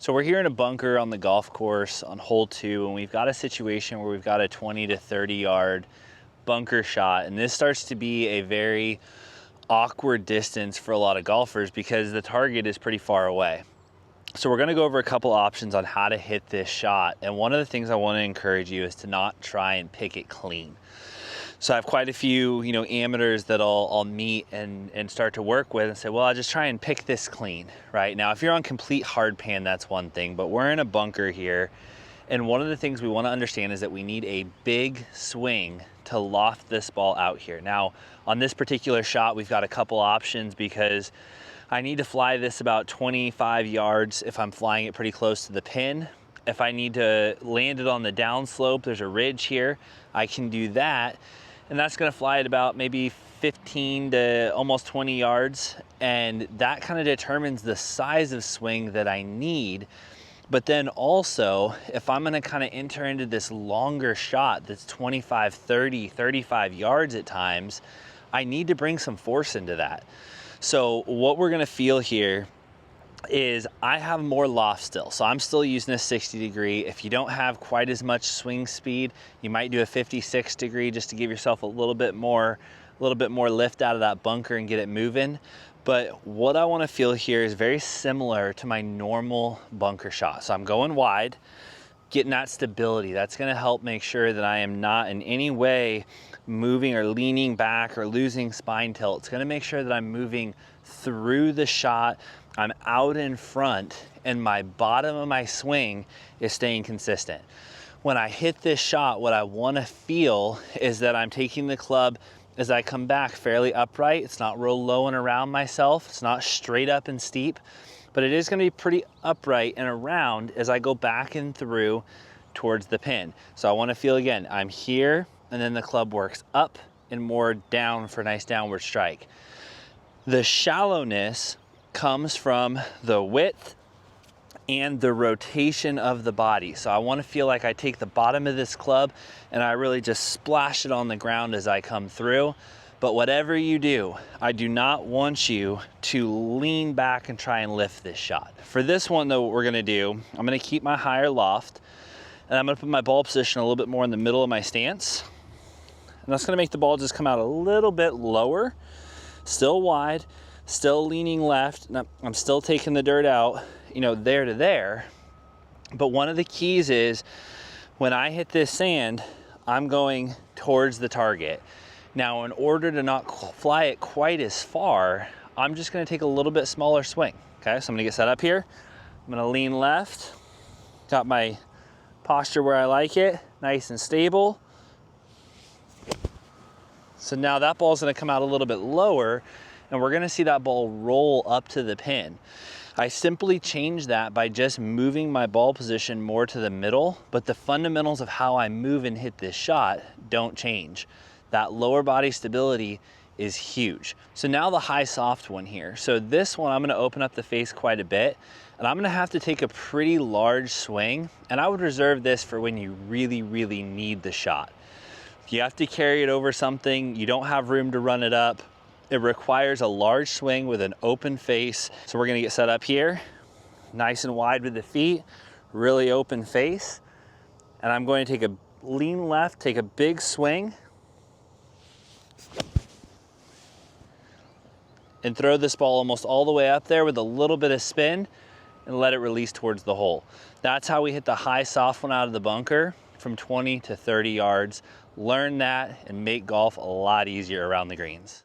So we're here in a bunker on the golf course on hole 2, and we've got a situation where we've got a 20 to 30 yard bunker shot, and this starts to be a very awkward distance for a lot of golfers because the target is pretty far away. So we're gonna go over a couple options on how to hit this shot, and one of the things I wanna encourage you is to not try and pick it clean. So I have quite a few, amateurs that I'll meet and start to work with and say, well, I'll just try and pick this clean, right? Now, if you're on complete hard pan, that's one thing, but we're in a bunker here. And one of the things we want to understand is that we need a big swing to loft this ball out here. Now, on this particular shot, we've got a couple options because I need to fly this about 25 yards if I'm flying it pretty close to the pin. If I need to land it on the downslope, there's a ridge here, I can do that. And that's gonna fly at about maybe 15 to almost 20 yards. And that kind of determines the size of swing that I need. But then also, if I'm gonna kind of enter into this longer shot that's 25, 30, 35 yards at times, I need to bring some force into that. So what we're gonna feel here is I have more loft still. So I'm still using a 60 degree. If you don't have quite as much swing speed, you might do a 56 degree just to give yourself a little bit more lift out of that bunker and get it moving. But what I want to feel here is very similar to my normal bunker shot. So I'm going wide, getting that stability. That's going to help make sure that I am not in any way moving or leaning back or losing spine tilt. It's going to make sure that I'm moving through the shot, I'm out in front, and my bottom of my swing is staying consistent. When I hit this shot, what I want to feel is that I'm taking the club as I come back fairly upright. It's not real low and around myself. It's not straight up and steep, but it is going to be pretty upright and around as I go back and through towards the pin. So I want to feel, again, I'm here, and then the club works up and more down for a nice downward strike. The shallowness comes from the width and the rotation of the body. So I want to feel like I take the bottom of this club and I really just splash it on the ground as I come through. But whatever you do, I do not want you to lean back and try and lift this shot. For this one though, what we're gonna do, I'm gonna keep my higher loft and I'm gonna put my ball position a little bit more in the middle of my stance. And that's gonna make the ball just come out a little bit lower, still wide, still leaning left. I'm still taking the dirt out, there to there. But one of the keys is when I hit this sand, I'm going towards the target. Now, in order to not fly it quite as far, I'm just gonna take a little bit smaller swing. Okay, so I'm gonna get set up here. I'm gonna lean left, got my posture where I like it, nice and stable. So now that ball's gonna come out a little bit lower, and we're gonna see that ball roll up to the pin. I simply change that by just moving my ball position more to the middle, but the fundamentals of how I move and hit this shot don't change. That lower body stability is huge. So now the high soft one here. So this one, I'm gonna open up the face quite a bit, and I'm gonna have to take a pretty large swing, and I would reserve this for when you really, really need the shot. If you have to carry it over something, you don't have room to run it up, it requires a large swing with an open face. So we're gonna get set up here, nice and wide with the feet, really open face. And I'm going to take a lean left, take a big swing, and throw this ball almost all the way up there with a little bit of spin and let it release towards the hole. That's how we hit the high soft one out of the bunker from 20 to 30 yards. Learn that and make golf a lot easier around the greens.